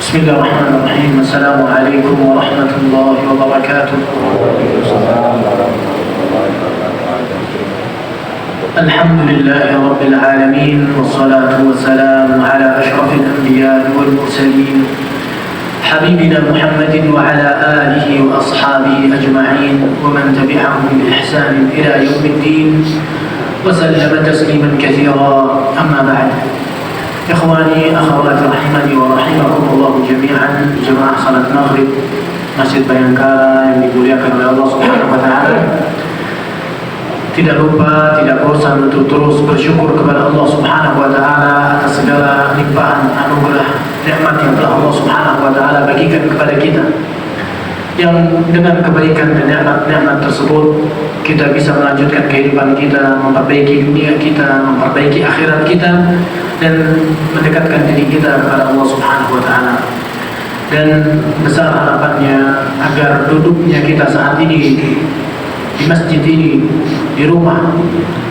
Bismillahirrahmanirrahim. Assalamualaikum warahmatullahi wabarakatuh. Alhamdulillahi rabbil alamin, wassalatu wassalamu ala ashrafil anbiya'i wal mursalin, habibina Muhammadin wa ala alihi wa ashabihi ajma'in wa man tabi'ahum bi ihsanin ila yaumiddin wa sallama tasliman katsira. Amma ba'd. Ikhwani akhwati rahimani wa rahimakumullah jami'an, jemaah salat maghrib Masjid Bayangkara yang dimuliakan oleh Allah Subhanahu wa taala. Tidak lupa, tidak bosan untuk terus bersyukur kepada Allah Subhanahu wa taala atas segala limpahan anugerah nikmat yang telah Allah Subhanahu wa taala bagikan kepada kita. Yang dengan kebaikan dan nikmat tersebut kita bisa melanjutkan kehidupan kita, memperbaiki dunia kita, memperbaiki akhirat kita, dan mendekatkan diri kita kepada Allah Subhanahu wa taala. Dan besar harapannya agar duduknya kita saat ini di masjid ini, di rumah,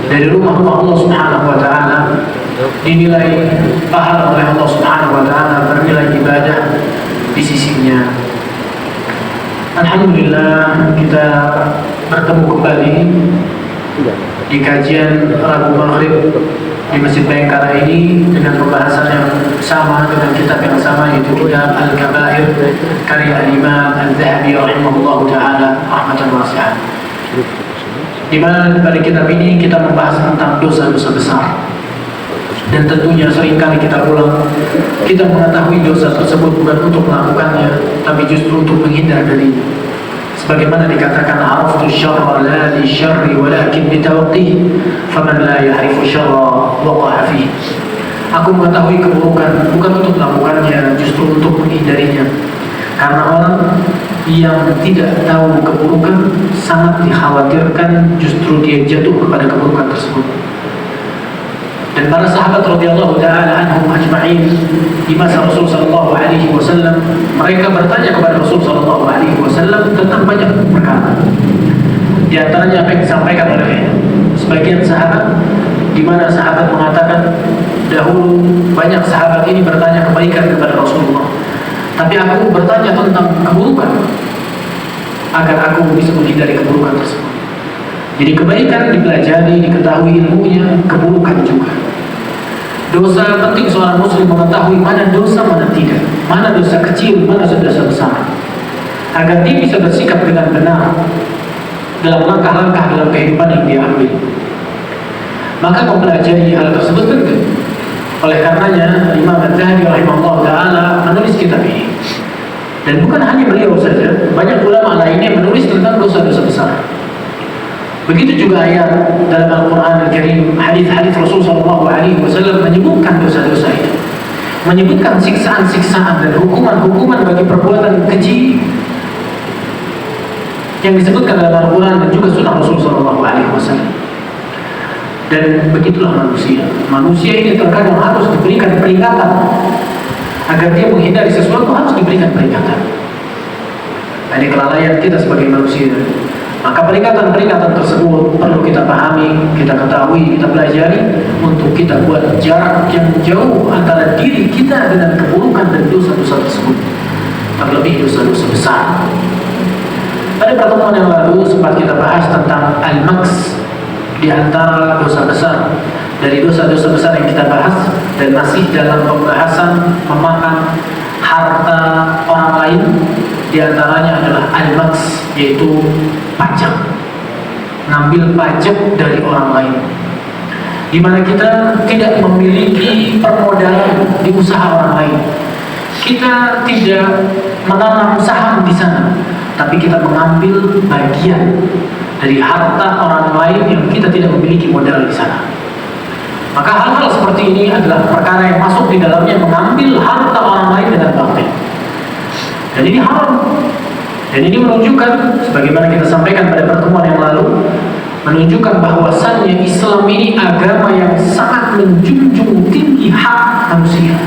dari rumah Allah Subhanahu wa taala, dinilai pahala oleh Allah Subhanahu wa taala, bernilai ibadah di sisinya. Alhamdulillah kita bertemu kembali di kajian Rabu Maghrib di Masjid Bayangkara ini dengan pembahasan yang sama, dengan kitab yang sama, yaitu kitab Al-Kabair karya Imam Al-Zahabi rahimahullahu taala rahmatan wasi'ah. Di mana pada kitab ini kita membahas tentang dosa-dosa besar. Dan tentunya seringkali kita ulang, kita mengetahui dosa tersebut bukan untuk melakukannya, tapi justru untuk menghindar darinya. Sebagaimana dikatakan, araftu syarra la li syarri walakin bitawqih, faman la ya'rifu syarra waqa'a fihi. Aku mengetahui keburukan bukan untuk melakukannya, justru untuk menghindarinya. Karena orang yang tidak tahu keburukan sangat dikhawatirkan justru dia jatuh kepada keburukan tersebut. Dan para sahabat radhiyallahu taala anhum ajma'in di masa Rasul sallallahu alaihi wasallam, mereka bertanya kepada Rasul sallallahu alaihi wasallam tentang banyak perkara. Di antaranya apa yang disampaikan oleh sebagian sahabat, di mana sahabat mengatakan, dahulu banyak sahabat ini bertanya kebaikan kepada Rasulullah, tapi aku bertanya tentang keburukan agar aku bisa menghindari keburukan tersebut. Jadi kebaikan dipelajari, diketahui ilmunya, keburukan juga. Dosa penting seorang muslim mengetahui mana dosa, mana tidak, mana dosa kecil, mana dosa besar, agar dia bisa bersikap dengan benar dalam langkah-langkah dalam kehidupan yang dia ambil. Maka mempelajari hal tersebut penting. Oleh karenanya Imam Al-Zahabi rahimahullah ta'ala menulis kitab ini. Dan bukan hanya beliau saja, banyak ulama lainnya menulis tentang dosa-dosa besar. Begitu juga ayat dalam Al-Quran Al-Karim, hadis-hadis Rasul SAW menyebutkan dosa-dosa itu, menyebutkan siksaan-siksaan dan hukuman-hukuman bagi perbuatan keji yang disebutkan dalam Al-Quran dan juga sunnah Rasul SAW. Dan begitulah manusia. Manusia ini terkadang harus diberikan peringatan. Agar dia menghindari sesuatu harus diberikan peringatan. Ini kelalaian kita sebagai manusia. Maka peringatan-peringatan tersebut perlu kita pahami, kita ketahui, kita pelajari untuk kita buat jarak yang jauh antara diri kita dengan keburukan dan dosa-dosa tersebut, terlebih dosa-dosa besar. Pada pertemuan yang lalu sempat kita bahas tentang al-maks, di antara dosa besar. Dari dosa-dosa besar yang kita bahas dan masih dalam pembahasan memakan harta orang lain, di antaranya adalah al-maks, yaitu pajak, ngambil pajak dari orang lain, di mana kita tidak memiliki permodalan di usaha orang lain. Kita tidak menanam saham di sana, tapi kita mengambil bagian dari harta orang lain yang kita tidak memiliki modal di sana. Maka hal-hal seperti ini adalah perkara yang masuk di dalamnya mengambil harta orang lain dengan batil. Dan ini haram. Dan ini menunjukkan, sebagaimana kita sampaikan pada pertemuan yang lalu, menunjukkan bahwasannya Islam ini agama yang sangat menjunjung tinggi hak manusia.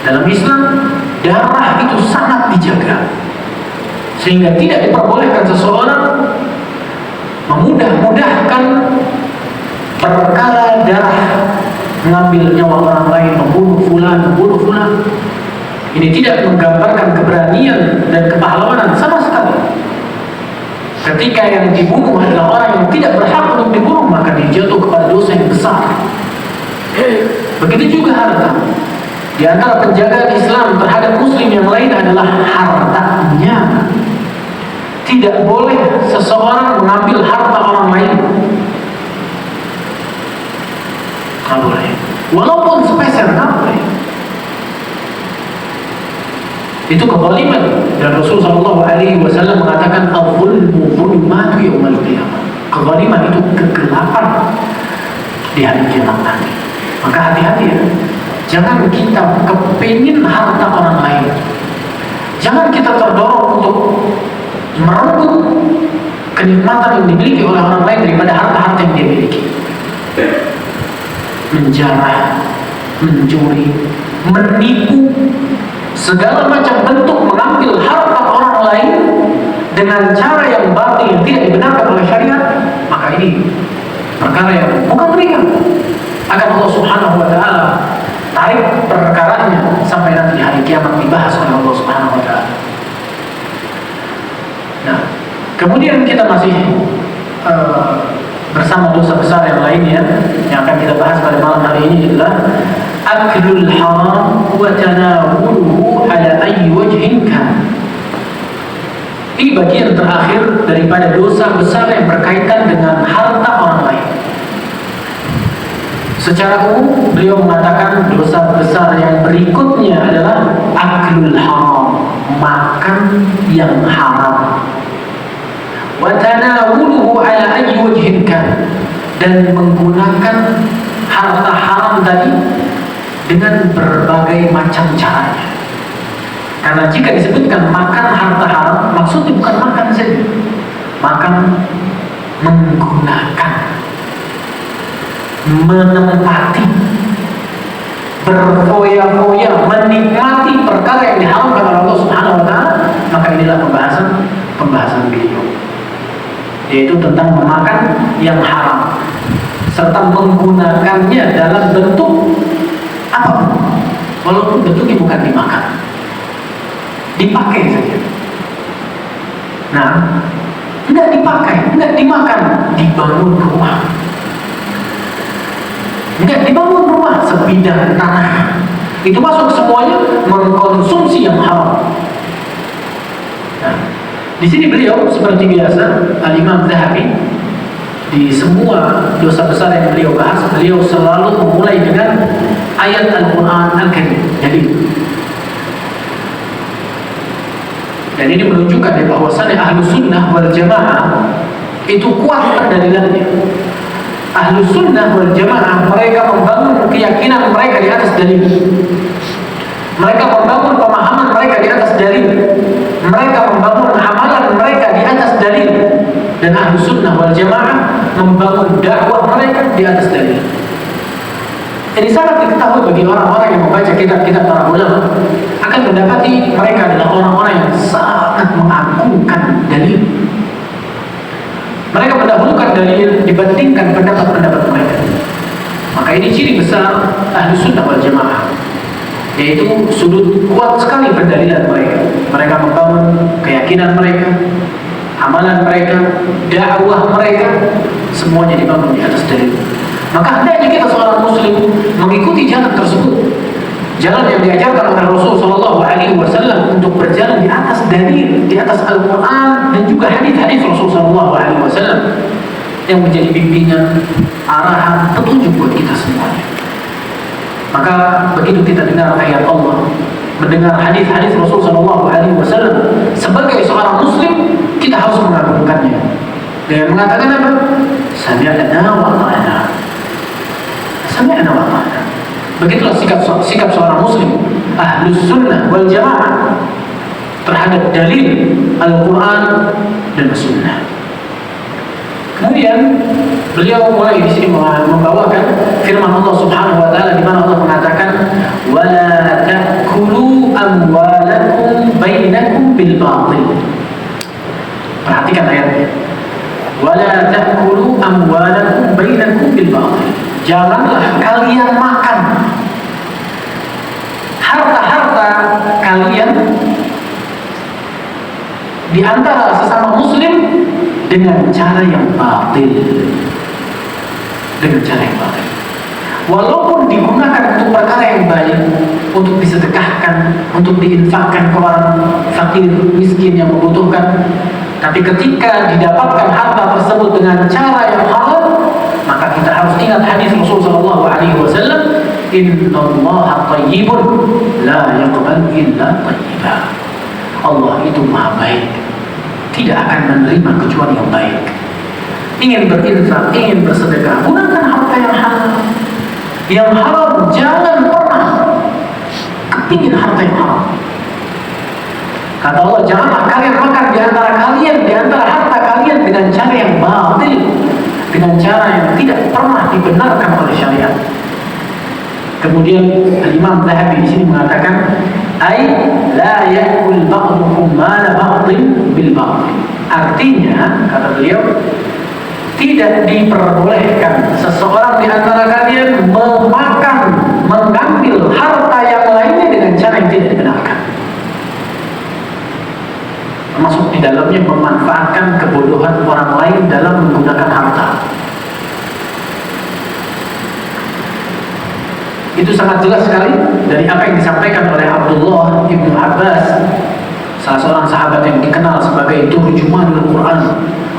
Dalam Islam, darah itu sangat dijaga, sehingga tidak diperbolehkan seseorang memudah-mudahkan perkara darah mengambil nyawa orang lain, membunuh fulan. Ini tidak menggambarkan keberanian dan kepahlawanan sama sekali. Ketika yang dibunuh adalah orang yang tidak berhak untuk dibunuh, maka dia jatuh kepada dosa yang besar. Begitu juga harta. Di antara penjagaan Islam terhadap muslim yang lain adalah hartanya. Tidak boleh seseorang mengambil harta orang lain. Tidak boleh. Walaupun sepeser, tidak boleh. Itu kezaliman. Dan Rasulullah SAW mengatakan al-zulmu zulmatu yaumal qiyamah. Kezaliman itu kegelapan di hari kiamat nanti. Maka hati-hati ya. Jangan kita kepingin harta orang lain. Jangan kita terdorong untuk merebut kenikmatan yang dimiliki oleh orang lain daripada harta-harta yang dia miliki. Menjarah, mencuri, menipu, segala macam bentuk mengambil harta orang lain dengan cara yang batil yang tidak dibenarkan oleh syariat, maka ini perkara yang bukan ringan. Akan Allah Subhanahu wa Ta'ala tarik perkaranya sampai nanti di hari kiamat dibahas oleh Allah Subhanahu wa Ta'ala. Nah, kemudian kita masih bersama dosa besar yang lainnya yang akan kita bahas pada malam hari ini adalah aklul haram wa tanawuluhu ala ayyi wajhin kan. Ini bagian terakhir daripada dosa besar yang berkaitan dengan harta orang lain. Secara umum beliau mengatakan dosa besar yang berikutnya adalah aklul haram, makan yang haram. Wa tanawuluhu ala ayyi wajhin kan, dan menggunakan harta haram tadi dengan berbagai macam caranya. Karena jika disebutkan makan harta haram, maksudnya bukan makan saja, makan menggunakan, menempati, berfoya-foya, menikmati perkara yang diharamkan oleh Allah Subhanahu wa Ta'ala. Maka inilah pembahasan beliau, yaitu tentang memakan yang haram serta menggunakannya dalam bentuk apapun, walaupun bentuknya bukan dimakan, dipakai saja. Nah, tidak dipakai, tidak dimakan, dibangun rumah. Tidak dibangun rumah, sebidang tanah. Itu masuk semuanya mengkonsumsi yang haram. Nah, di sini beliau seperti biasa, Al-Imam Zahabi, di semua dosa besar yang beliau bahas, beliau selalu memulai dengan ayat Al-Quran Al-Karim. Jadi, dan ini menunjukkan bahwasannya Ahlus Sunnah wal Jamaah itu kuat pendalilannya. Ahlus Sunnah wal Jamaah mereka membangun keyakinan mereka di atas dalil. Mereka membangun pemahaman mereka di atas dalil. Mereka membangun amalan mereka di atas dalil. Dan Ahlus Sunnah wal Jamaah membangun dakwah mereka di atas dalil. Jadi sangat diketahui bagi orang-orang yang membaca kitab-kitab para ulama, akan mendapati mereka adalah orang-orang yang sangat mengagungkan dalil. Mereka mendahulukan dalil dibandingkan pendapat-pendapat mereka. Maka ini ciri besar Ahlus Sunnah wal Jamaah, yaitu sudut kuat sekali pendalilan mereka. Mereka membangun keyakinan mereka, amalan mereka, dakwah mereka, semuanya dibangun di atas dalil. Maka hendaknya kita seorang muslim mengikuti jalan tersebut, jalan yang diajarkan oleh Rasulullah SAW untuk berjalan di atas dalil, di atas Al-Quran dan juga hadis-hadis Rasulullah SAW yang menjadi bimbingan, arahan, petunjuk buat kita semuanya. Maka begitu kita dengar ayat Allah, mendengar hadis-hadis Rasulullah SAW, sebagai seorang muslim kita harus mengagungkannya dengan mengatakan apa? Sami'na wa ata'na. Sami'na wa ata'na. Begitulah sikap seorang muslim Ahlus Sunnah wal Jamaah terhadap dalil Al-Quran dan As-Sunnah. Kemudian beliau mulai di sini membawakan firman Allah Subhanahu wa Ta'ala, di mana Allah mengatakan wala ta'kulu amwalakum bainakum bil batil. Perhatikan ayatnya. Wala ta'kulu amwalakum bainakum bil batil. Janganlah kalian makan antara sesama muslim dengan cara yang batil. Dengan cara yang batil. Walaupun digunakan untuk perkara yang baik, untuk disedekahkan, untuk diinfakkan ke orang fakir, miskin yang membutuhkan, tapi ketika didapatkan harta tersebut dengan cara yang halal, maka kita harus ingat hadis Rasulullah SAW, Innallaha thayyibun la yaqbal illa thayyiban. Allah itu maha baik, tidak akan menerima kecuali yang baik. Ingin berinfak, ingin bersedekah, gunakan harta yang halal. Yang halal jangan pernah kepingin harta yang halal. Kata Allah, janganlah kalian makan di antara kalian, di antara harta kalian dengan cara yang batil, dengan cara yang tidak pernah dibenarkan oleh syariat. Kemudian Imam Zahabi di sini mengatakan, ai la yakul ba'dukum mala ba'din bil ba'din. Artinya, kata beliau, tidak diperbolehkan seseorang di antara kalian mengambil harta yang lainnya dengan cara yang tidak dibenarkan. Termasuk di dalamnya memanfaatkan kebodohan orang lain dalam menggunakan harta. Itu sangat jelas sekali dari apa yang disampaikan oleh Abdullah ibnu Abbas, salah seorang sahabat yang dikenal sebagai turjumanul Quran,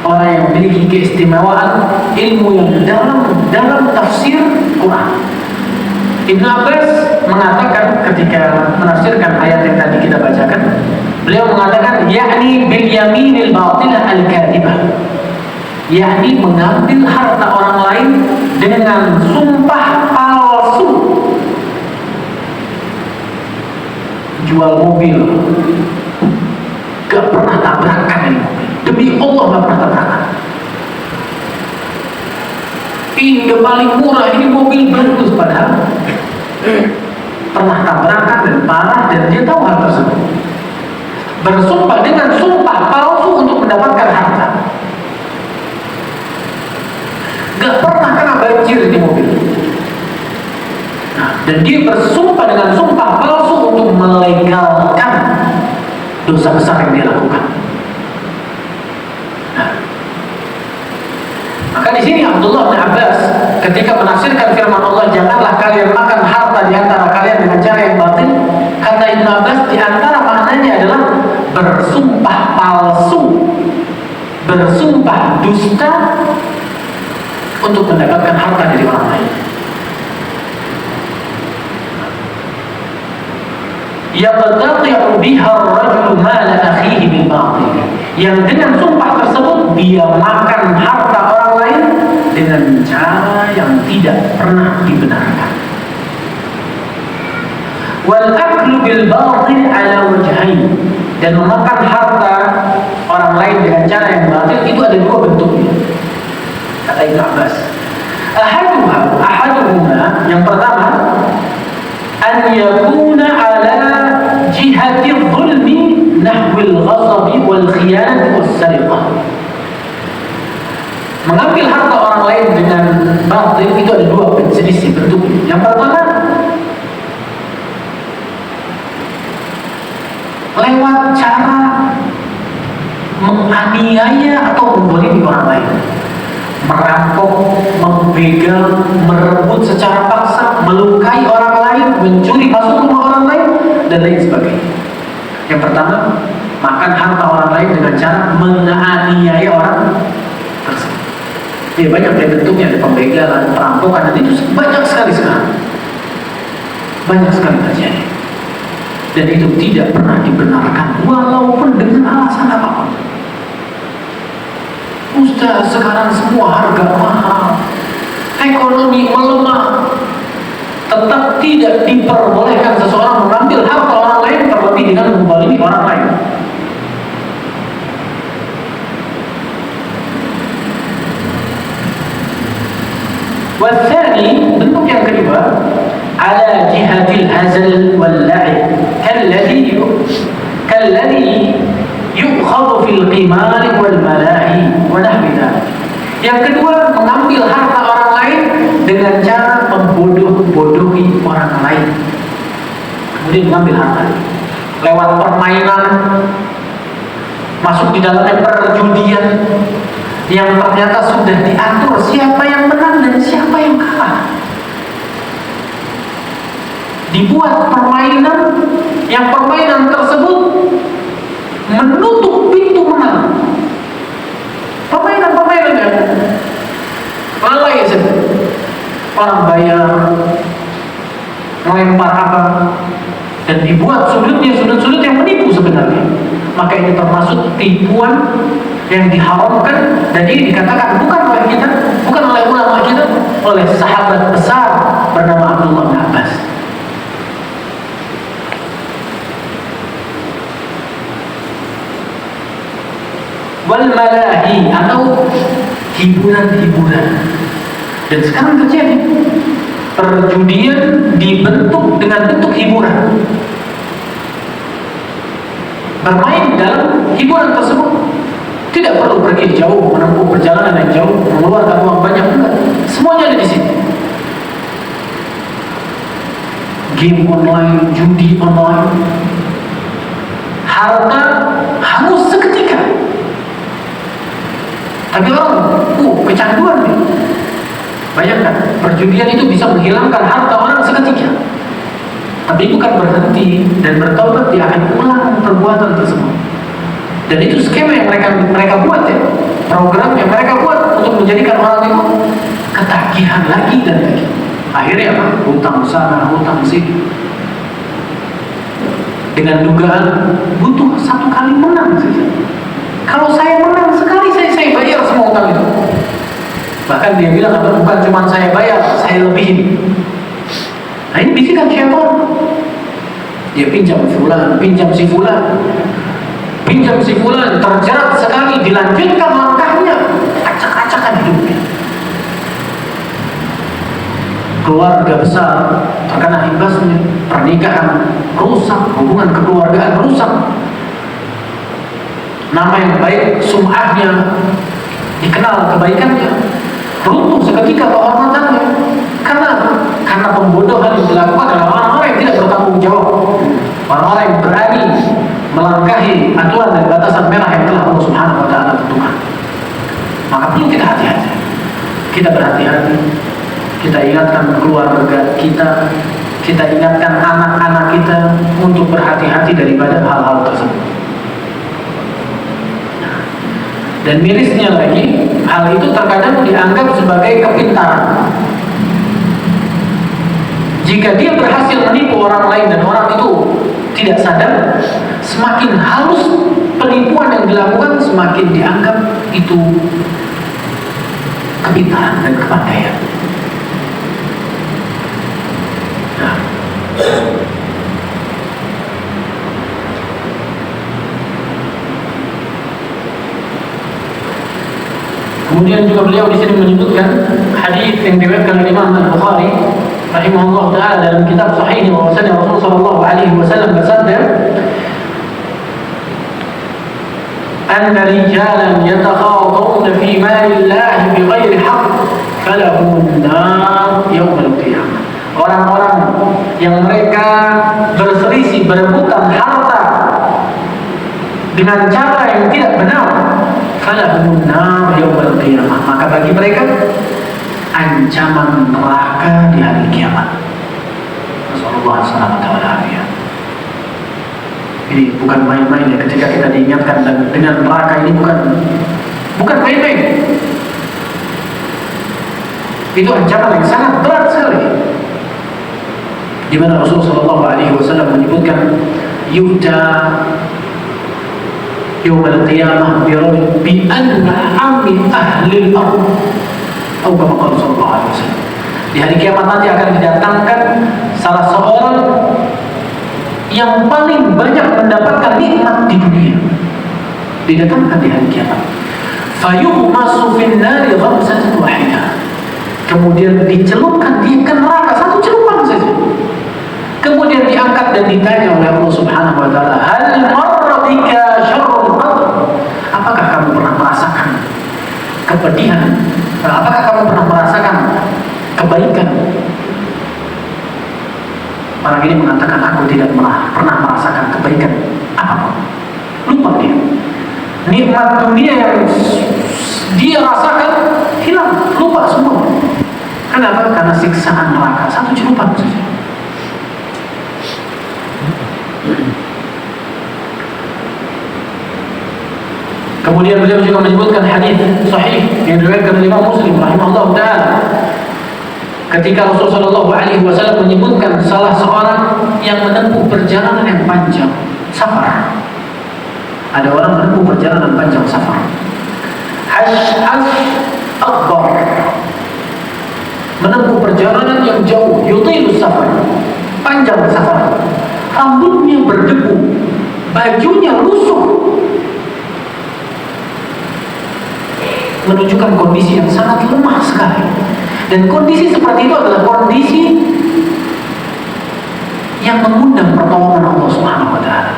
orang yang memiliki keistimewaan ilmu yang dalam tafsir Quran. Ibnu Abbas mengatakan ketika menafsirkan ayat yang tadi kita bacakan, beliau mengatakan yakni bil yaminil batilah al kadhibah, yakni mengambil harta orang lain dengan sumpah palsu. Jual mobil, gak pernah tabrakan ini mobil, demi Allah gak pernah tabrakan. Ini udah paling murah, ini mobil bagus, padahal pernah tabrakan dan parah, dan dia tahu hal tersebut. Bersumpah dengan sumpah palsu untuk mendapatkan harta. Gak pernah kena banjir di mobil. Nah, dan dia bersumpah dengan sumpah palsu untuk melegalkan dosa besar yang dia lakukan. Nah, maka di sini Abdullah bin Abbas ketika menafsirkan firman Allah, janganlah kalian makan harta di antara kalian dengan cara yang batil, kata Ibnu Abbas di antara maknanya adalah bersumpah palsu, bersumpah dusta untuk mendapatkan harta dari orang lain. Yaqtati'u biha ar-rajulu mala akhihi bil batil. Yang dengan sumpah tersebut dia makan harta orang lain dengan cara yang tidak pernah dibenarkan. Wal aklu bil batil ala wajhain. Dan memakan harta orang lain dengan cara yang batil itu ada dua bentuknya. Kata Ibnu Abbas, ahaduhuma, yang pertama, an yakuna ala jihati dhulmi nahwil ghasabi wal khiyanati was sariqah. Mengambil harta orang lain dengan batil itu ada dua jenis bentuknya. Yang pertama, lewat cara menganiaya atau membolimi orang lain, merampok, membegal, merebut secara paksa, melukai orang lain, mencuri masuk rumah orang lain, dan lain sebagainya. Yang pertama, makan harta orang lain dengan cara menganiaya orang tersebut. Ya, banyak bentuknya, ada pembegalan, perampokan, dan itu banyak sekali sekarang. Banyak sekali terjadi. Dan itu tidak pernah dibenarkan, walaupun dengan alasan apapun. Ustaz, sekarang semua harga mahal, ekonomi melemah, tetap tidak diperbolehkan seseorang mengambil harta orang lain, terlebih dengan membalimi orang lain. Wathani, bentuk yang kedua, ala jihadil hazal wal la'ib, kalladhi yu'khadhu fil qimar wal malahi wa nahwi dzalik. Yang kedua, mengambil harta orang lain dengan cara membodoh-bodohi orang lain. Kemudian mengambil harta lewat permainan, masuk di dalamnya perjudian yang ternyata sudah diatur siapa yang menang dan siapa yang kalah. Dibuat permainan yang permainan tersebut menutup pintu menang. Permainan yang lalai saja. Orang bayar, melempar apa, dan dibuat sudut yang menipu sebenarnya. Maka ini termasuk tipuan yang diharamkan, dan ini dikatakan bukan oleh kita, bukan oleh ulama kita, oleh sahabat besar bernama Abdullah bin Abbas. Wal malahi, atau hiburan-hiburan. Dan sekarang terjadi perjudian dibentuk dengan bentuk hiburan. Bermain dalam hiburan tersebut tidak perlu pergi jauh, menempuh perjalanan yang jauh, mengeluarkan uang banyak, enggak. Semuanya ada di sini. Game online, judi online, harta hangus seketika. Tapi orang, kecanduan nih. Bayangkan, perjudian itu bisa menghilangkan harta orang seketika. Tapi bukan berhenti dan bertobat, dia akan ulang perbuatan tersebut. Dan itu skema yang mereka buat ya, program yang mereka buat untuk menjadikan orang itu ketagihan lagi dan lagi. Akhirnya apa? Hutang sana, hutang sini. Dengan dugaan butuh satu kali menang saja. Kalau saya menang sekali, saya bayar semua hutang itu. Bahkan dia bilang, bukan cuma saya bayar, saya lebihin. Nah ini bisikan syaitan. Dia pinjam si fulan, terjerat sekali, dilanjutkan langkahnya, acak-acakan hidupnya. Keluarga besar terkena imbasnya, pernikahan rusak, hubungan kekeluargaan rusak. Nama yang baik, sum'ahnya, dikenal kebaikannya, runtuh seketika kehormatannya. Karena pembodohan yang dilakukan oleh orang-orang yang tidak bertanggung jawab, orang-orang yang berani melangkahi aturan dan batasan merah yang telah Allah Subhanahu wa Ta'ala tentukan. Maka perlu kita hati-hati. Kita berhati-hati. Kita ingatkan keluarga kita ingatkan anak-anak kita untuk berhati-hati daripada hal-hal tersebut. Dan mirisnya lagi, hal itu terkadang dianggap sebagai kepintaran. Jika dia berhasil menipu orang lain dan orang itu tidak sadar, semakin halus penipuan yang dilakukan, semakin dianggap itu kepintaran dan kepandaian. Nah, kemudian juga beliau di sini menyebutkan hadis yang diriwayatkan oleh Imam Al-Bukhari rahimahullah taala dalam kitab Sahih bahwasanya Rasulullah sallallahu alaihi wasallam bersabda, "Anna rijalan yatakhawduna fi malillahi bighairi haqq falahum an-nar yaum al-qiyamah." Orang-orang yang mereka berselisih berebutan harta dengan cara yang tidak benar, falahum an-nar yaum al-qiyamah, maka bagi mereka ancaman neraka di hari kiamat. Rasulullah SAW. Ini bukan main-main ya, ketika kita diingatkan dengan neraka ini bukan main-main. Itu ancaman yang sangat berat sekali. Di mana Rasulullah SAW menyebutkan, yu'ta yaum al-qiyamah bi an'ami ahli al-ardh. Atau kama sallallahu alaihi wasallam. Di hari kiamat nanti akan didatangkan salah seorang yang paling banyak mendapatkan nikmat di dunia. Didatangkan di hari kiamat. Fayuhmasu fin nari ghamsatan wahidah. Kemudian dicelupkan dia ke neraka satu celupan saja. Kemudian diangkat dan ditanya oleh Allah Subhanahu wa taala, "Hal marra bika syarrun qad?" Apakah kamu pernah merasakan kepedihan? Apakah kamu pernah merasakan kebaikan? Orang ini mengatakan, aku tidak pernah merasakan kebaikan apapun. Lupa dia. nikmat dunia yang dia rasakan hilang, lupa semua. Kenapa? Karena siksaan neraka, satu celupan saja. Kemudian beliau juga menyebutkan hadis sahih yang diriwayatkan oleh Imam Muslim rahimahullah taala, ketika Rasulullah sallallahu alaihi wasallam menyebutkan salah seorang yang menempuh perjalanan yang panjang, safar. Ada orang menempuh perjalanan panjang, safar. Ash'as akbar, menempuh perjalanan yang jauh, yutilus safar, panjang safar. Rambutnya berdebu, bajunya lusuh, menunjukkan kondisi yang sangat lemah sekali. Dan kondisi seperti itu adalah kondisi yang mengundang pertolongan Allah Subhanahu wa taala.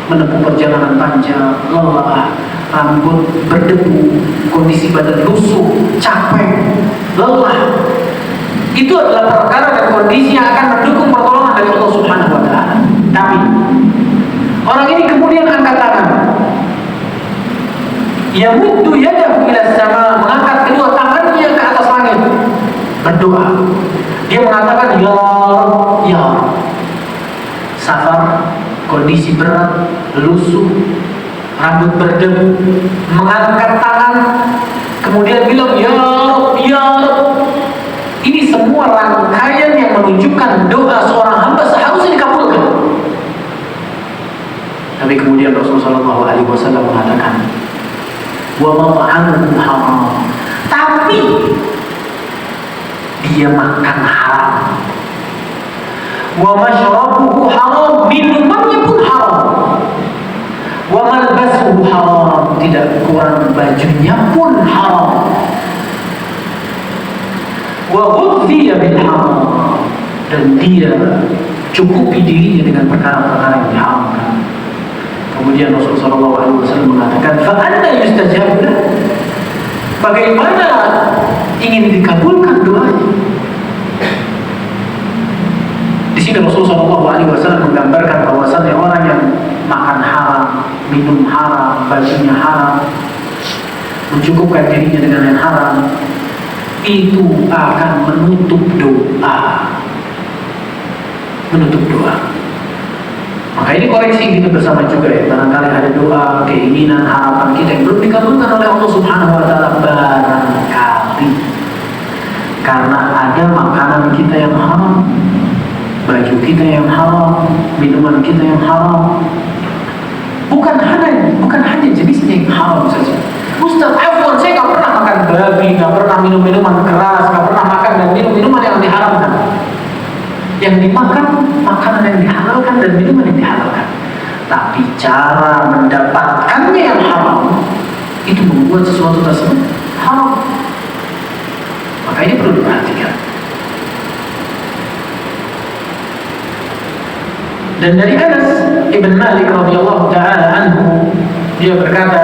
Menempuh perjalanan panjang, lelah, rambut berdebu, kondisi badan lusuh, capek, lelah. Itu adalah perkara dan kondisi yang akan mendukung pertolongan dari Allah Subhanahu wa taala. Tapi orang ini kemudian angkat tangan. Yamuddu yadahu ila sama, mengangkat kedua tangannya ke atas langit, berdoa. Dia mengatakan, ya Rabb, ya Rabb. Safar, kondisi berat, lusuh, rambut berdebu, mengangkat tangan, kemudian bilang, ya Rabb, ya Rabb. Ini semua rangkaian yang menunjukkan doa seorang hamba seharusnya dikabulkan. Tapi kemudian Rasulullah SAW mengatakan, wa mat'amuhu haram, tapi dia makan haram. Wa mashrabuhu haram, minumannya pun haram. Wa malbasuhu haram, tidak kurang bajunya pun haram. Wa ghudhiya bil haram, dan dia cukupi dirinya dengan perkara-perkara yang diharamkan. Kemudian Rasulullah SAW mengatakan, fa'anna yustajab lah, bagaimana ingin dikabulkan doanya? Di sini Rasulullah SAW menggambarkan bahwasannya orang yang makan haram, minum haram, bajunya haram, mencukupkan dirinya dengan yang haram, itu akan menutup doa. Menutup doa. Maka ini koreksi kita bersama juga ya. Barangkali ada doa, keinginan, harapan kita yang belum dikabulkan oleh Allah Subhanahu wa taala, barangkali karena ada makanan kita yang haram, baju kita yang haram, minuman kita yang haram. Bukan hanya jenisnya yang haram saja. Ustaz, afwan, saya gak pernah makan babi, gak pernah minum minuman keras, gak pernah makan dan minum minuman yang diharamkan. Yang dimakan makanan yang dihalalkan dan minuman yang dihalalkan. Tapi cara mendapatkannya yang haram itu membuat sesuatu tersebut haram. Maka ini perlu diperhatikan. Dan dari Anas ibn Malik radhiyallahu taala anhu, dia berkata,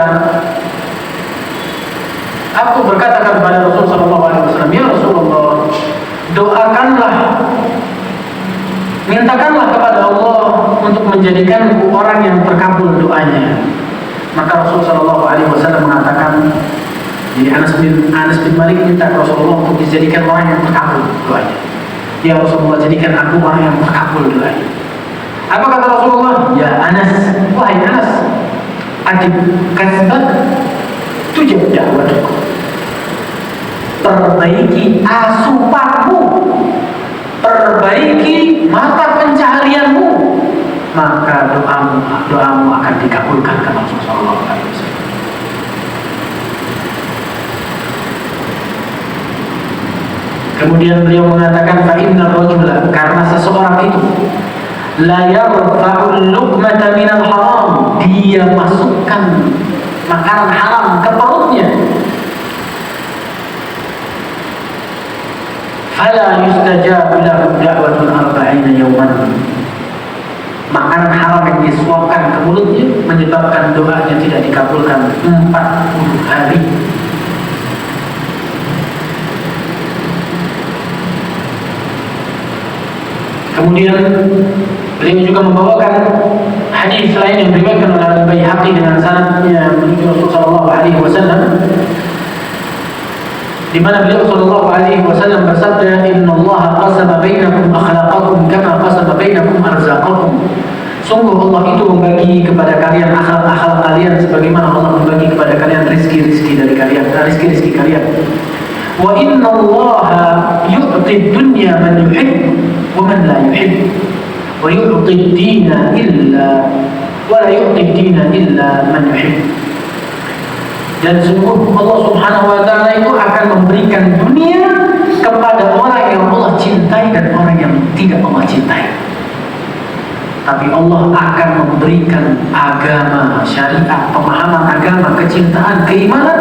aku berkata kepada Rasulullah sallallahu alaihi wasallam, ya Rasulullah, doakanlah, mintakanlah kepada Allah untuk menjadikanku orang yang terkabul doanya. Maka Rasulullah sallallahu alaihi wasallam mengatakan, jadi Anas bin Malik minta Rasulullah untuk dijadikan orang yang terkabul doanya. Ya Rasulullah, jadikan aku orang yang terkabul doanya. Apa kata Rasulullah? Ya Anas, wahai Anas, ajib kasbak tujab da'watukum, perbaiki asupanmu, perbaiki mata pencaharianmu, maka doamu akan dikabulkan, kata Rasulullah SAW. Kemudian beliau mengatakan, fa inna rajula, karena seseorang itu la yarfa'ul luqmata minal haram, dia masukkan makanan haram ke perutnya, fala yustajabu lahu da'watun arba'ina yawman, makanan haram yang disuapkan ke mulutnya menyebabkan doanya tidak dikabulkan 40 hari. Kemudian Beliau juga membawakan hadis lain yang diriwayatkan oleh Al-Baihaqi dengan sanadnya menuju Rasulullah SAW, di mana beliau sallallahu alaihi wasallam bersabda, "Innallaha qasama bainakum akhlaqakum kama qasama bainakum arzaqakum." Sungguh Allah itu membagi kepada kalian akhlak-akhlak kalian sebagaimana Allah membagi kepada kalian rizki-rizki dari kalian, rizki-rizki kalian. Wa innallaha yu'ti dunya man yuhib wa man la yuhib. Wa yu'ti ad-dina illa wa la yu'ti ad-dina illa man yuhib. Dan sungguh Allah Subhanahu wa ta'ala itu akan memberikan dunia kepada orang yang Allah cintai dan orang yang tidak Allah cintai. Tapi Allah akan memberikan agama, syariat, pemahaman agama, kecintaan, keimanan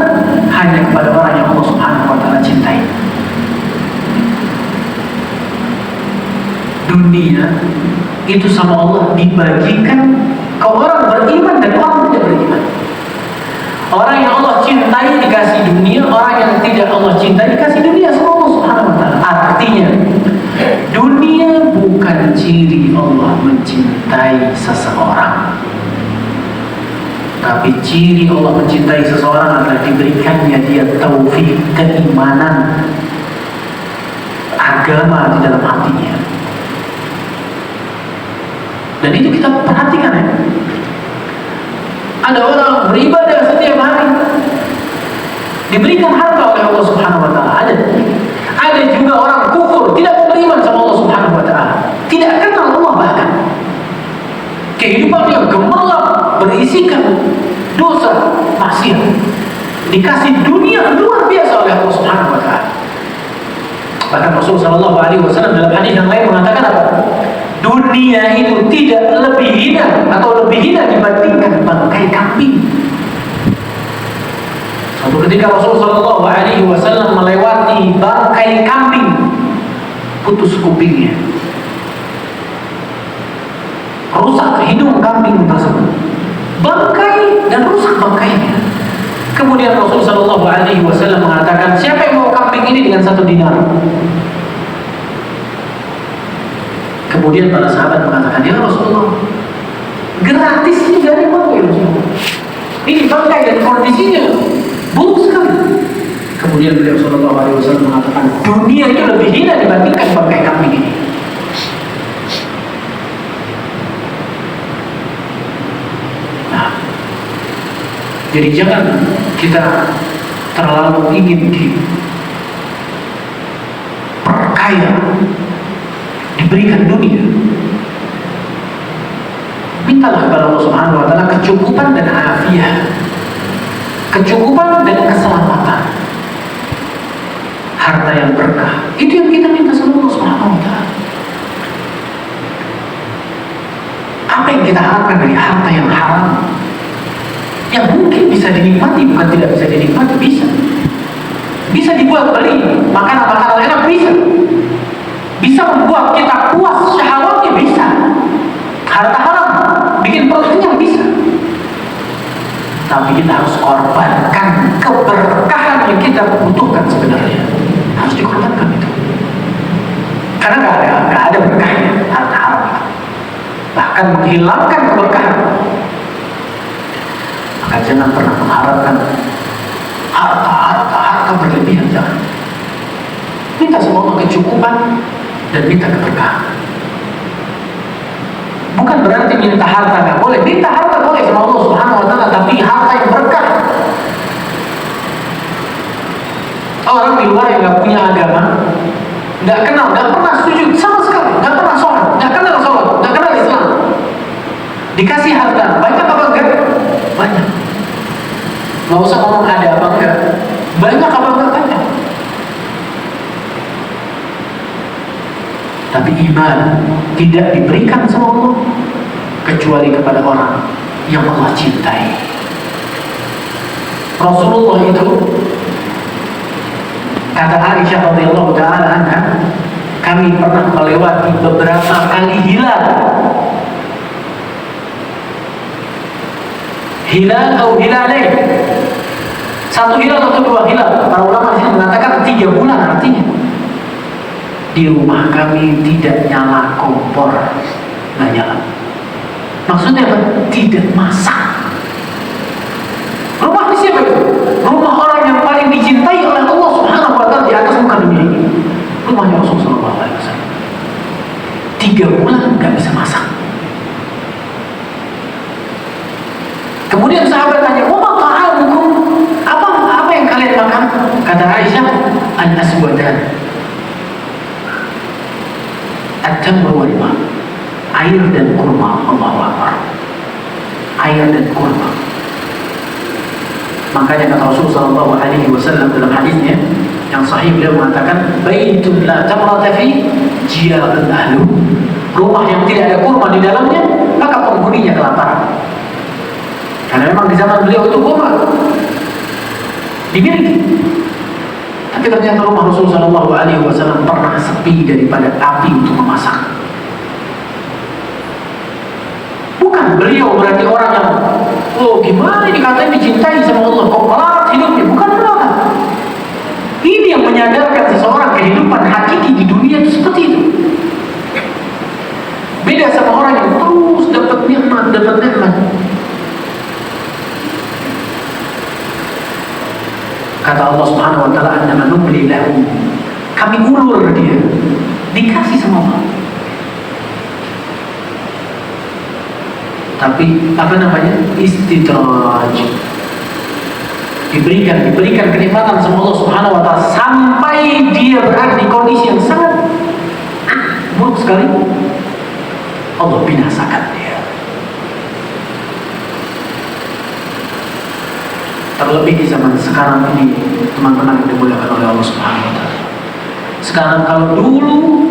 hanya kepada orang yang Allah Subhanahu wa ta'ala cintai. Dunia itu sama Allah dibagikan ke orang beriman dan orang tidak beriman. Orang yang Allah cintai dikasih dunia, orang yang tidak Allah cintai dikasih dunia sama Allah Subhanahu wa ta'ala. Artinya, dunia bukan ciri Allah mencintai seseorang. Tapi ciri Allah mencintai seseorang adalah diberikannya dia taufik, keimanan, agama di dalam hatinya. Dan itu kita perhatikan ya. Ada orang beribadah setiap hari, diberikan harta oleh Allah Subhanahu wa ta'ala. Ada juga orang kufur, tidak beriman sama Allah Subhanahu wa ta'ala, tidak kenal Allah bahkan. Kehidupannya gemerlap, berisikan dosa, maksiat. Dikasih dunia luar biasa oleh Allah Subhanahu wa ta'ala. Bahkan Rasulullah SAW dalam hadis yang lain mengatakan apa? Dunia itu tidak lebih hina atau lebih hina dibandingkan bangkai kambing. Suatu ketika Rasulullah SAW melewati bangkai kambing, putus kupingnya, rusak hidung kambing tersebut, bangkai dan rusak bangkainya. Kemudian Rasulullah SAW mengatakan, siapa yang mau kambing ini dengan 1 dinar? Kemudian para sahabat mengatakan, ya Rasulullah, gratis ini dari mana ya Rasulullah? Ini bangkai dan kondisinya buruk sekali. Kemudian beliau Sallallahu Alaihi Wasallam mengatakan, dunia itu lebih hina dibandingkan bangkai kambing ini. Nah, jadi jangan kita terlalu ingin diperkaya, diberikan dunia. Mintalah kepada Allah Subhanahu wa ta'ala kecukupan dan afiat, kecukupan dan keselamatan, harta yang berkah. Itu yang kita minta sama Allah Subhanahu wa ta'ala. Apa yang kita harapkan dari harta yang haram, yang mungkin bisa dinikmati, bukan tidak bisa dinikmati, bisa dibuat beli makanan-makanan enak, bisa membuat kita puas syahwatnya, bisa. Harta haram bikin perut kenyang, bisa. Tapi kita harus korbankan keberkahan yang kita butuhkan sebenarnya. Harus dikorbankan itu. Karena nggak ada berkahnya harta haram itu. Bahkan menghilangkan keberkahan. Maka jangan pernah mengharapkan harta berlebihan, jangan. Minta sama Allah kecukupan dan minta keberkahan. Bukan berarti minta harta nggak boleh, minta harta boleh sama Allah Subhanahu wa ta'ala, tapi harta yang berkah. Orang di luar yang nggak punya agama, nggak kenal, nggak pernah sujud sama sekali, nggak pernah sholat, nggak kenal Islam, dikasih harta banyak apa enggak? Banyak. Nggak usah ngomong ada apa enggak, banyak apa enggak? Banyak. Tapi iman tidak diberikan sama Allah kecuali kepada orang yang Allah cintai. Rasulullah itu, kata Aisyah radhiyallahu ta'ala anha, kami pernah melewati beberapa kali hilal atau hilalain, 1 hilal atau 2 hilal. Para ulama di sini mengatakan 3 bulan artinya. Di rumah kami tidak nyala kompor, nggak nyala. tidak masak. Rumah siapa itu? Rumah orang yang paling dicintai oleh Allah Subhanahu wa Ta'ala di atas muka dunia ini. Rumahnya Rasulullah SAW. 3 bulan nggak bisa masak. Kemudian sahabat tanya, "Wa ta'amukum?" Apa yang kalian makan? Kata Aisyah, "Al-aswadan." At-tamr wal ma'. Air dan kurma. Allahu Akbar. Air dan kurma. Makanya kata Rasul sallallahu alaihi wasallam dalam hadisnya yang sahih, beliau mengatakan, "Baitun la tamrata fi jiya'un ahlu." Rumah yang tidak ada kurma di dalamnya, maka penghuninya kelaparan. Karena memang di zaman beliau itu kurma dimiliki. Tapi ternyata rumah Rasul sallallahu alaihi wasallam pernah sepi daripada api untuk memasak. Bukan beliau berarti orang yang gimana ini katanya dicintai sama Allah kok melarat hidupnya. Bukan melarat. Ini yang menyadarkan seseorang kehidupan hakiki di dunia itu seperti itu. Beda sama orang yang terus dapat nikmat. Kata Allah Subhanahu wa Ta'ala, "Annama numli lahum." Kami ulur dia. Dikasih sama Allah. Tapi istidraj, diberikan kenikmatan sama Allah Subhanahu wa Ta'ala sampai dia berada di kondisi yang sangat buruk sekali, Allah binasakan dia. Terlebih di zaman sekarang ini, teman-teman yang dimuliakan oleh Allah Subhanahu wa Ta'ala. Sekarang kalau dulu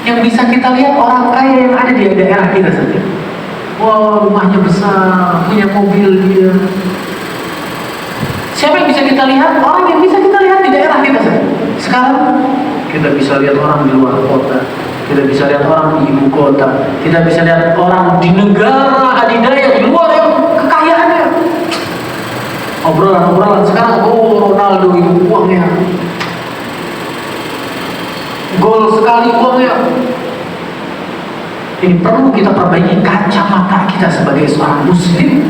yang bisa kita lihat orang kaya yang ada di daerah kita saja. Wah, rumahnya besar, punya mobil dia. Siapa yang bisa kita lihat? Orang yang bisa kita lihat di daerah kita saja. Sekarang kita bisa lihat orang di luar kota, kita bisa lihat orang di ibu kota, kita bisa lihat orang di negara adidaya di luar yang kekayaannya. Obrolan sekarang, Ronaldo itu uangnya gol sekali uangnya. Ini perlu kita perbaiki kacamata kita sebagai seorang muslim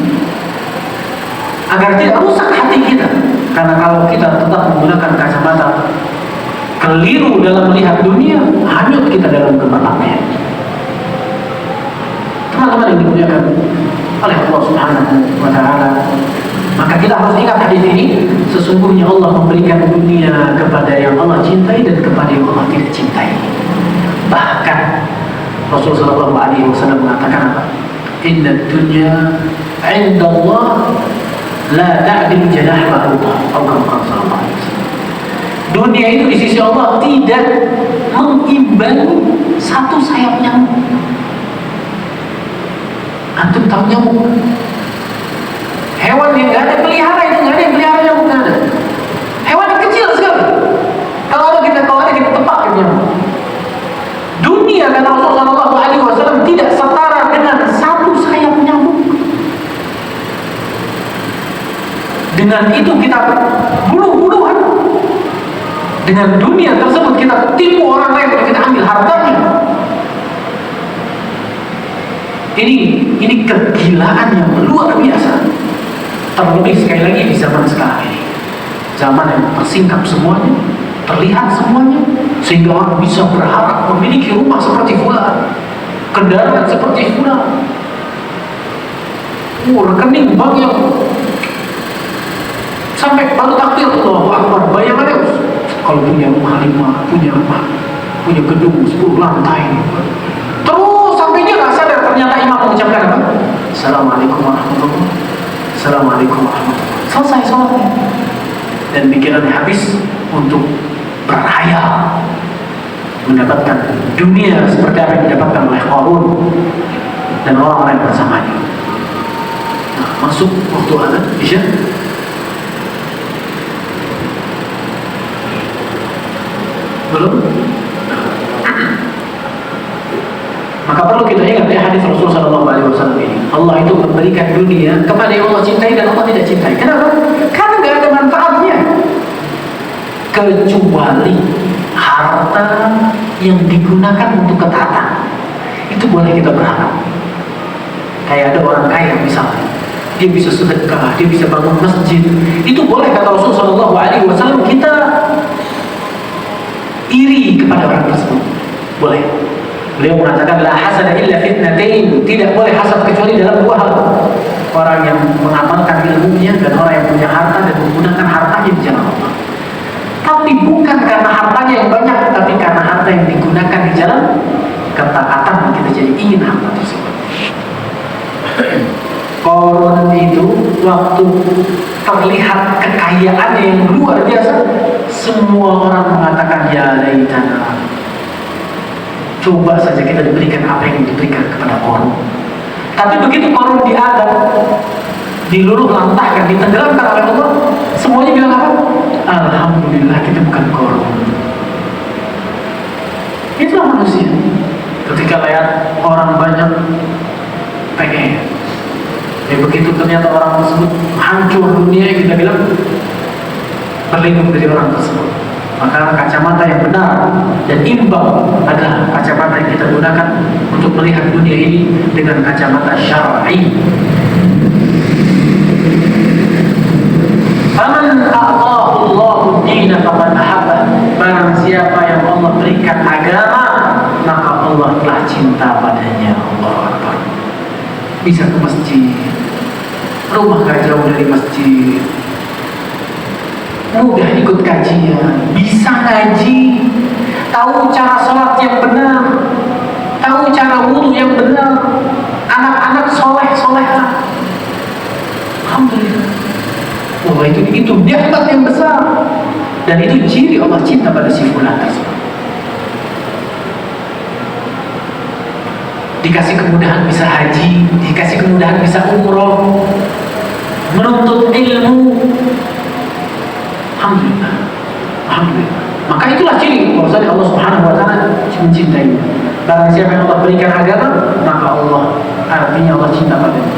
agar tidak rusak hati kita. Karena kalau kita tetap menggunakan kacamata keliru dalam melihat dunia, hanyut kita dalam gemerlapnya. Teman-teman yang dimuliakan oleh Allah Subhanahu wa Ta'ala, maka kita harus ingat hadis ini. Sesungguhnya Allah memberikan dunia kepada yang Allah cintai dan kepada yang Allah tidak cintai. Bahkan Rasulullah sallallahu alaihi wasallam mengatakan apa? Inna dunya 'inda Allah la ta'dil janah ba'udah. Atau kata sallallahu alaihi wasallam, dunia itu di sisi Allah tidak mengimbangi satu sayap nyamuk. Antum tahu nyamuk? Hewan yang nggak ada pelihara itu, nggak ada yang pelihara nyamuk, nggak ada. Hewan yang kecil sekali. Kalau kita tepak nyamuk. Dunia kata Rasulullah sallallahu alaihi wasallam tidak setara dengan satu sayap nyamuk. Dengan itu kita bunuh-bunuhan. Dengan dunia tersebut kita tipu orang lain dan kita ambil hartanya. Ini kegilaan yang luar biasa. Terlebih sekali lagi di zaman sekarang ini, zaman yang tersingkap semuanya, terlihat semuanya, sehingga orang bisa berharap memiliki rumah seperti fulan, kendaraan seperti fulan, rekening bank yang sampai baru takdir. Allahu Akbar. Bayangannya kalau punya rumah 5, punya gedung 10 lantai, terus sampai dia nggak sadar ternyata imam mengucapkan apa? Assalamualaikum warahmatullahi wabarakatuh. Assalamualaikum warahmatullahi wabarakatuh. Selesai sholatnya dan pikirannya habis untuk berhayal mendapatkan dunia seperti apa yang didapatkan oleh Qarun dan orang-orang bersamanya. Nah, masuk waktu azan Isya. Belum? Maka perlu kita ingat ya hadis Rasulullah SAW ini. Allah itu memberikan dunia kepada yang Allah cintai dan Allah tidak cintai. Kenapa? Karena nggak ada manfaatnya kecuali harta yang digunakan untuk ketaatan. Itu boleh kita berharap. Kayak ada orang kaya misalnya, dia bisa sedekah, dia bisa bangun masjid, itu boleh kata Rasul Shallallahu Alaihi Wasallam kita iri kepada orang tersebut, boleh. Beliau mengatakan la hasada illa fitnatain, tidak boleh hasad kecuali dalam dua hal. Orang yang mengamalkan ilmunya dan orang yang punya harta dan menggunakan hartanya di jalan Allah. Tapi bukan karena hartanya yang banyak, tapi karena harta yang digunakan di jalan ketaatan, kita jadi ingin harta tersebut. Korun itu waktu terlihat kekayaannya yang luar biasa, semua orang mengatakan ya laitana, coba saja kita diberikan apa yang diberikan kepada Korun. Tapi begitu Korun diadab, diluluh lantahkan, ditenggelamkan oleh Allah, semuanya bilang apa? Alhamdulillah kita bukan Korun. Itulah manusia. Ketika lihat orang banyak pengen, begitu ternyata orang tersebut hancur dunia, kita bilang berlindung dari orang tersebut. Maka kacamata yang benar dan imbang adalah kacamata yang kita gunakan untuk melihat dunia ini dengan kacamata syar'i. Faman a'tahu Allahu dina faqad ahabba. Barang siapa yang Allah berikan agama, maka Allah telah cinta padanya. Allahu Akbar. Bisa ke masjid, rumah gak jauh dari masjid, mudah ikut kajian, bisa ngaji, tahu cara sholat yang benar, tahu cara wudu yang benar, anak-anak soleh-solehah. Alhamdulillah. Wah, itu nikmat yang besar, dan itu ciri Allah cinta pada si fulan tersebut. Dikasih kemudahan bisa haji, dikasih kemudahan bisa umroh, menuntut ilmu. Alhamdulillah. Alhamdulillah. Maka itulah ciri bahwasanya Allah Subhanahu wa taala mencintainya. Barang siapa yang Allah berikan agama, maka Allah, artinya Allah cinta padanya.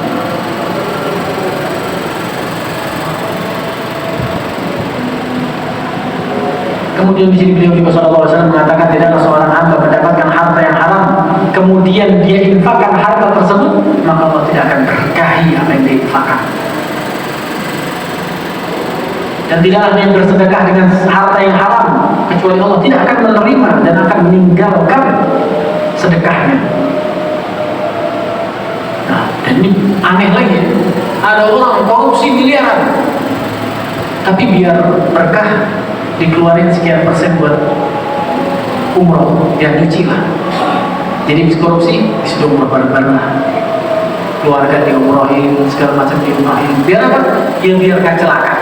Kemudian di sini beliau juga sallallahu alaihi wasallam mengatakan tidaklah seorang hamba mendapatkan harta yang haram kemudian dia infakkan harta tersebut, maka Allah tidak akan berkahi apa yang dia infakkan. Dan tidaklah dia bersedekah dengan harta yang haram kecuali Allah tidak akan menerima dan akan meninggalkan sedekahnya. Nah, dan ini aneh lagi ya. Ada orang korupsi miliaran, tapi biar berkah dikeluarin sekian persen buat umroh, ya nyuci lah. Jadi bis korupsi, disuruh umroh bareng-bareng lah, keluarga diumrohin, segala macam diumrohin. Biar apa? Ya biar gak celaka.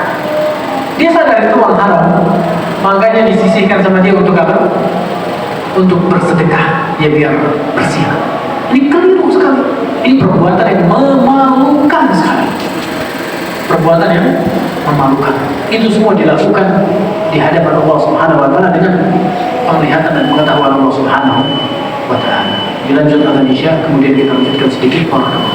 Dia sadar itu uang haram, makanya disisihkan sama dia untuk apa? Untuk bersedekah, ya biar bersih. Ini keliru sekali. Ini perbuatan yang memalukan sekali. Perbuatan yang memalukan. Itu semua dilakukan di hadapan Allah Subhanahu wa taala dengan penglihatan dan pengetahuan Allah Subhanahu wa taala. Dilanjut azan Isya, kemudian kita lanjutkan sedikit orang.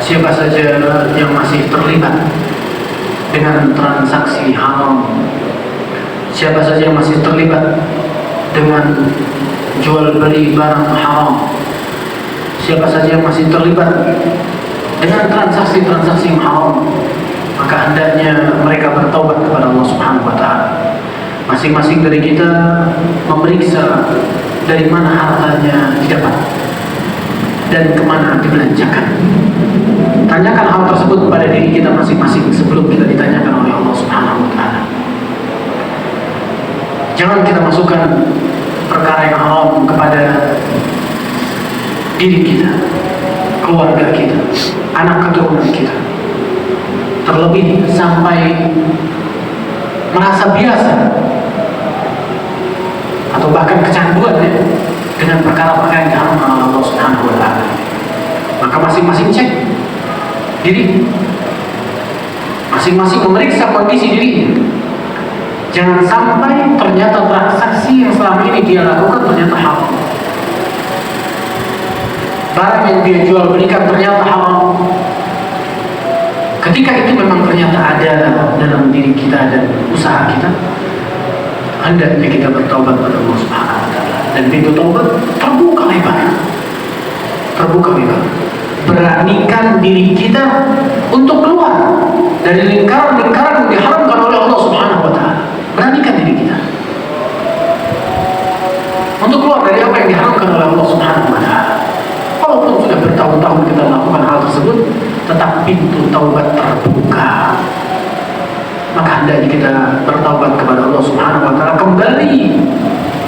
Siapa saja yang masih terlibat dengan transaksi haram, siapa saja yang masih terlibat dengan jual beli barang haram, siapa saja yang masih terlibat dengan transaksi-transaksi yang haram, maka hendaknya mereka bertaubat kepada Allah Subhanahu wa taala. Masing-masing dari kita memeriksa dari mana hartanya didapat dan kemana dibelanjakan. Tanyakan hal tersebut kepada diri kita masing-masing sebelum kita ditanyakan oleh Allah Subhanahu wa taala. Jangan kita masukkan perkara yang haram kepada diri kita, keluarga kita, anak keturunan kita. Terlebih sampai merasa biasa atau bahkan kecanduan ya, dengan perkara-perkara yang diharamkan oleh Allah Subhanahu wa taala. Maka masing-masing cek diri, Masing-masing memeriksa kondisi dirinya. Jangan sampai ternyata transaksi yang selama ini dia lakukan ternyata haram. Barang yang dia jual belikan ternyata haram. Ketika itu memang ternyata ada dalam diri kita dan usaha kita, hendaknya kita bertaubat pada Allah Subhanahu wa taala. Dan pintu taubat terbuka lebar. Terbuka lebar. Beranikan diri kita untuk keluar dari lingkaran-lingkaran yang diharamkan oleh Allah Subhanahu wa taala. Beranikan diri kita untuk keluar dari apa yang diharamkan oleh Allah Subhanahu wa taala. Walaupun sudah bertahun-tahun kita melakukan hal tersebut, tetap pintu taubat terbuka. Maka hendaknya kita bertaubat kepada Allah Subhanahu wa taala, kembali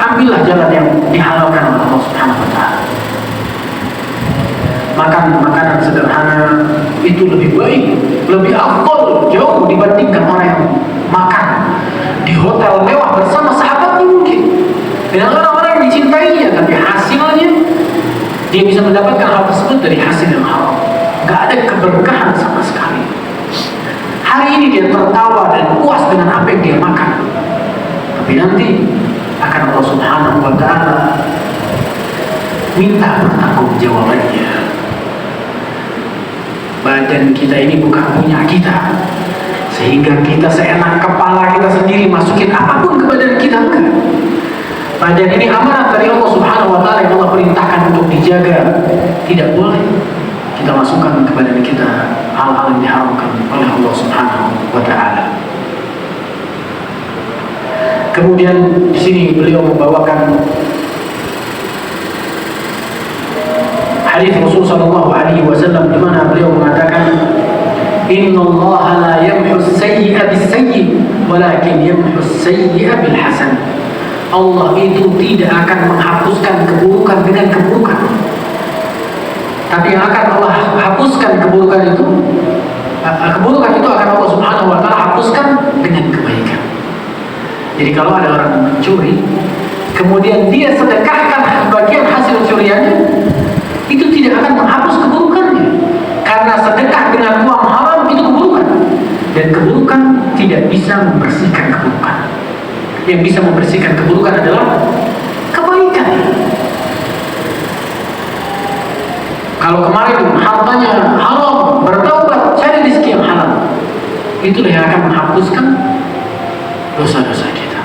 ambillah jalan yang dihalalkan oleh Allah Subhanahu wa taala. Makan makanan sederhana itu lebih baik, lebih afdal jauh dibandingkan orang yang makan di hotel mewah bersama sahabatnya mungkin dengan orang-orang yang dicintainya, tapi hasilnya dia bisa mendapatkan hal tersebut dari hasil yang haram. Gak ada keberkahan sama sekali. Hari ini dia tertawa dan puas dengan apa yang dia makan, tapi nanti akan Allah Subhanahu wa taala minta pertanggungjawabannya. Badan kita ini bukan punya kita, sehingga kita seenak kepala kita sendiri masukin apapun ke badan kita, enggak. Badan ini amanat dari Allah Subhanahu wa taala yang Allah perintahkan untuk dijaga. Tidak boleh kita masukkan ke badan kita hal-hal yang diharamkan oleh Allah Subhanahu wa taala. Kemudian di sini beliau membawakan hadis Rasul sallallahu alaihi wasallam di mana beliau mengatakan, "Innallaha la yamhu as-sayyi'a bis-sayyi' walakin yamhu as-sayyi'a bil hasan." Allah itu tidak akan menghapuskan keburukan dengan keburukan, tapi yang akan Allah hapuskan keburukan itu akan Allah Subhanahu wa taala hapuskan dengan kebaikan. Jadi kalau ada orang mencuri, kemudian dia sedekahkan bagian hasil curiannya, itu tidak akan menghapus keburukannya, karena sedekah dengan uang haram itu keburukan, dan keburukan tidak bisa membersihkan keburukan. Yang bisa membersihkan keburukan adalah kebaikan. Kalau kemarin hartanya haram, bertaubat, cari rezeki yang halal, itulah yang akan menghapuskan dosa-dosa kita.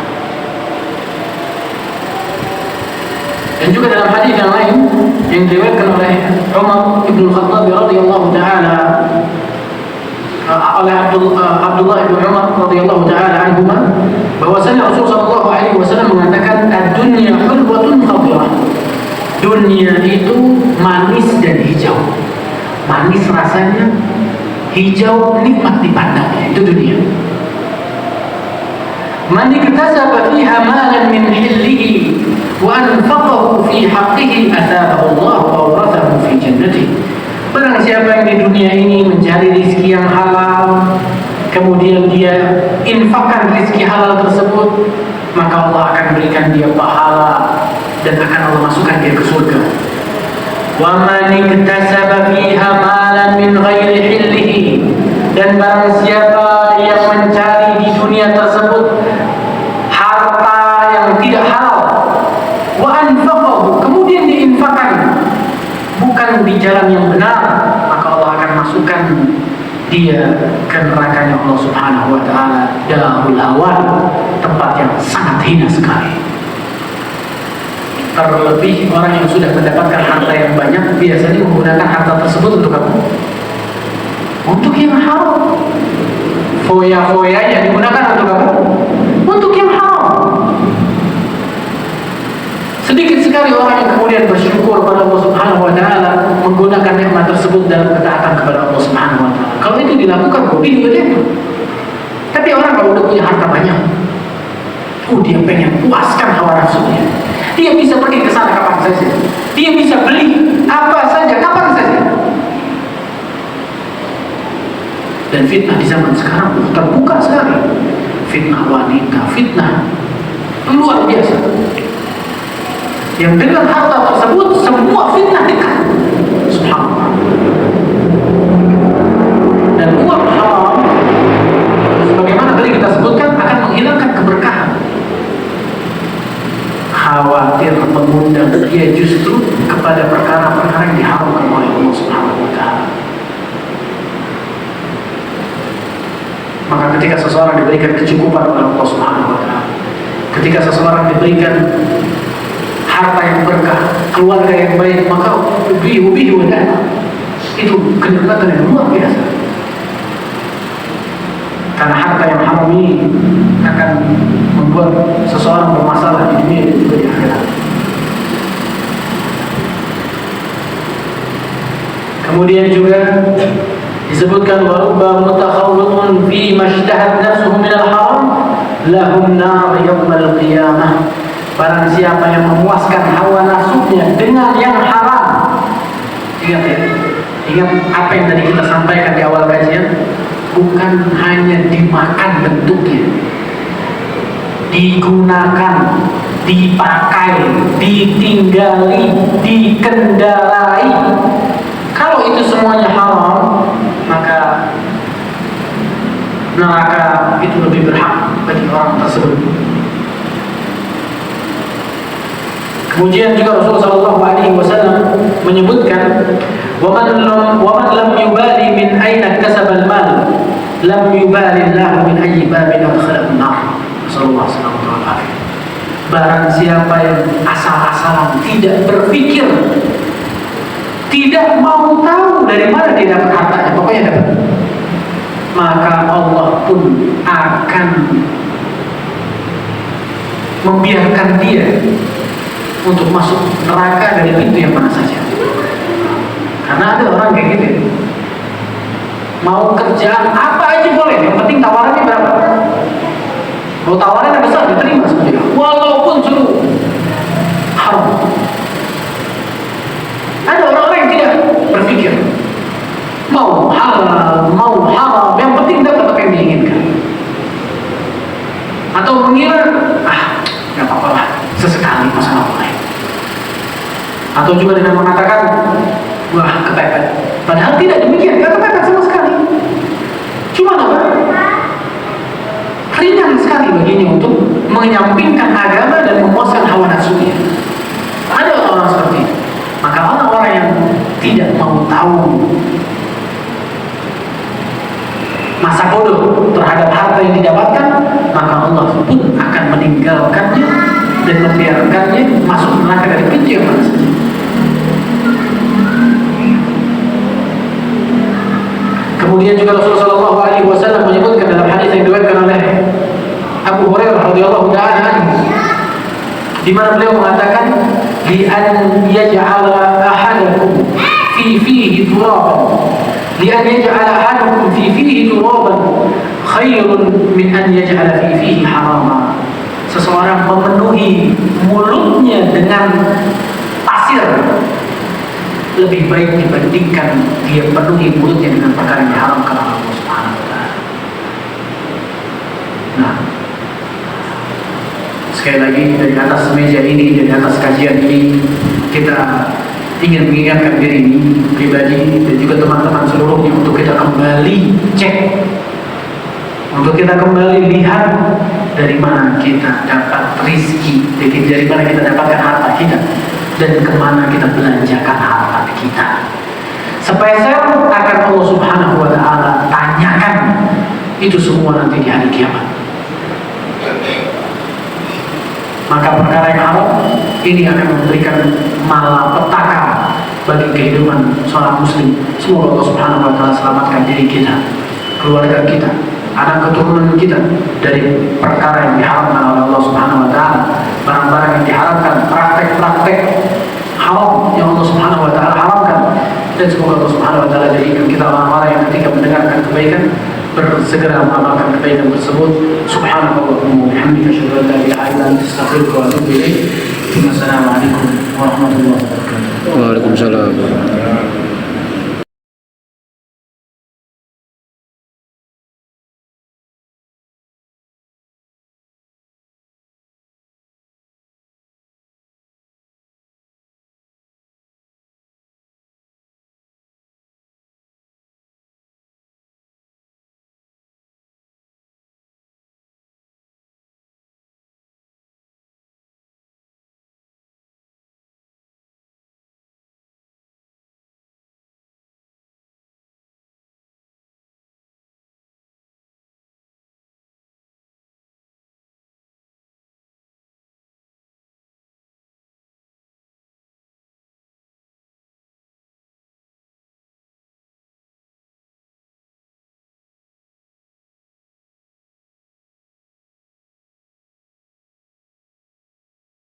Dan juga dalam hadis yang lain yang diriwayatkan oleh Umar bin Khattab radhiyallahu taala, oleh Abdullah bin Umar radhiyallahu taala anhuma, bahwasanya Rasulullah sallallahu alaihi wasallam mengatakan, "Ad-dunya hulwatun khadirah." Dunia itu manis dan hijau. Manis rasanya, hijau nikmat dipandangnya. Itu dunia. Man iktasaba fiha malan min hillihi wa anfaqahu fi haqqihi ataahu Allah wa awrathahu fi jannatihi. Barang siapa yang di dunia ini mencari rezeki yang halal, kemudian dia infakkan rezeki halal tersebut, maka Allah akan berikan dia pahala dan akan Allah masukkan dia ke surga. Wa man iktasaba fiha malan min ghairi hillihi, dan barang siapa yang mencari di dunia tersebut harta yang tidak halal, wa anfaqahu, kemudian diinfakkan bukan di jalan yang benar, maka Allah akan masukkan dia ke nerakanya Allah Subhanahu wa taala, darul hawan, tempat yang sangat hina sekali. Terlebih orang yang sudah mendapatkan harta yang banyak biasanya menggunakan harta tersebut untuk apa? Untuk yang haram. Foya-foyanya digunakan untuk apa? Untuk yang haram. Sedikit sekali orang yang kemudian bersyukur pada Allah Subhanahu wa taala menggunakan nikmat tersebut dalam ketaatan kepada Allah Subhanahu wa taala. Kalau itu dilakukan, kopi juga jatuh. Tapi orang kalau udah punya harta banyak, dia pengen puaskan hawa nafsunya. Dia bisa pergi ke sana kapan saja. Dia bisa beli apa saja kapan saja. Dan fitnah di zaman sekarang terbuka sekali. Fitnah wanita, fitnah luar biasa. Yang dengan harta tersebut semua fitnah dekat. Subhanallah. Dan uang haram ketika seseorang diberikan kecukupan oleh Allah Subhanahu wa taala, ketika seseorang diberikan harta yang berkah, keluarga yang baik, maka ubi wadah, itu kenikmatan yang luar biasa. Karena harta yang haram ini akan membuat seseorang bermasalah di dunia dan juga di akhirat. Kemudian juga disebutkan warubba mutakhawwidun fi mashtahat nafsuhu min al-haram lahum nar yawmal qiyamah. Barang siapa yang memuaskan hawa nafsunya dengan yang haram. Ingat ya, ingat apa yang tadi kita sampaikan di awal kajian, bukan hanya dimakan bentuknya, digunakan, dipakai, ditinggali, dikendarai. Kalau itu semuanya haram, maka neraka itu lebih berhak bagi orang tersebut. Kemudian juga Rasulullah SAW menyebutkan, "Waman lam yubali min aina kasaba al-mal, lam yubali Allah min ayyi babin adkhala an-nar." Rasulullah SAW. Barang siapa yang asal-asalan tidak berpikir, tidak mau tahu dari mana dia dapat hartanya, pokoknya dapat, maka Allah pun akan membiarkan dia untuk masuk neraka dari pintu yang mana saja. Karena ada orang kayak gitu, mau kerjaan apa aja boleh, yang penting tawarannya berapa. Mau tawarannya besar diterima sama dia, walaupun suruh haram. Ada orang-orang yang tidak berpikir, mau halal, mau haram, yang penting dapat apa yang diinginkan. Atau mengira, nggak apa-apa lah, sesekali masalah lain. Atau juga dengan mengatakan, wah kepepet. Padahal tidak demikian, nggak kepepet sama sekali. Cuma apa? Ringan sekali baginya untuk menyampingkan agama dan memuaskan hawa nafsunya. Ada orang seperti itu. Maka orang-orang yang tidak mau tahu masa bodoh terhadap harta yang didapatkan, maka Allah pun akan meninggalkannya dan membiarkannya masuk neraka dari pintu yang mana saja. Kemudian juga Rasulullah SAW menyebutkan dalam hadis yang diriwayatkan oleh Abu Hurairah radhiyallahu ta'ala anhu, di mana beliau mengatakan, li an yaj'ala ahadakum fi fihi turaban, li an yaj'ala ahadakum fi fihi turaban khairun min an yaj'ala fi fihi harama. Seseorang memenuhi mulutnya dengan pasir lebih baik dibandingkan dia penuhi mulutnya dengan perkara yang diharamkan oleh Allah Subhanahu wa taala. Nah, sekali lagi dari atas meja ini, dari atas kajian ini, kita ingin mengingatkan diri ini pribadi dan juga teman-teman seluruhnya untuk kita kembali cek, untuk kita kembali lihat dari mana kita dapat rizki, dari mana kita dapatkan harta kita, dan kemana kita belanjakan harta kita. Spesial akan Allah Subhanahu wa ta'ala tanyakan itu semua nanti di hari kiamat. Maka perkara yang haram ini akan memberikan malapetaka bagi kehidupan seorang muslim. Semoga Allah Subhanahu wa ta'ala selamatkan diri kita, keluarga kita, anak keturunan kita dari perkara yang diharamkan oleh Allah Subhanahu wa ta'ala, barang-barang yang diharamkan, praktek-praktek haram yang Allah Subhanahu wa ta'ala haramkan. Dan semoga Allah Subhanahu wa ta'ala jadikan kita orang-orang yang ketika mendengarkan kebaikan bersegera mengamalkan kebaikan tersebut. Subhanallahumma wa bihamdika asyhadu an la ilaha illa anta astaghfiruka wa atubu ilaik. Wassalamualaikum warahmatullahi wabarakatuh. Waalaikumsalam.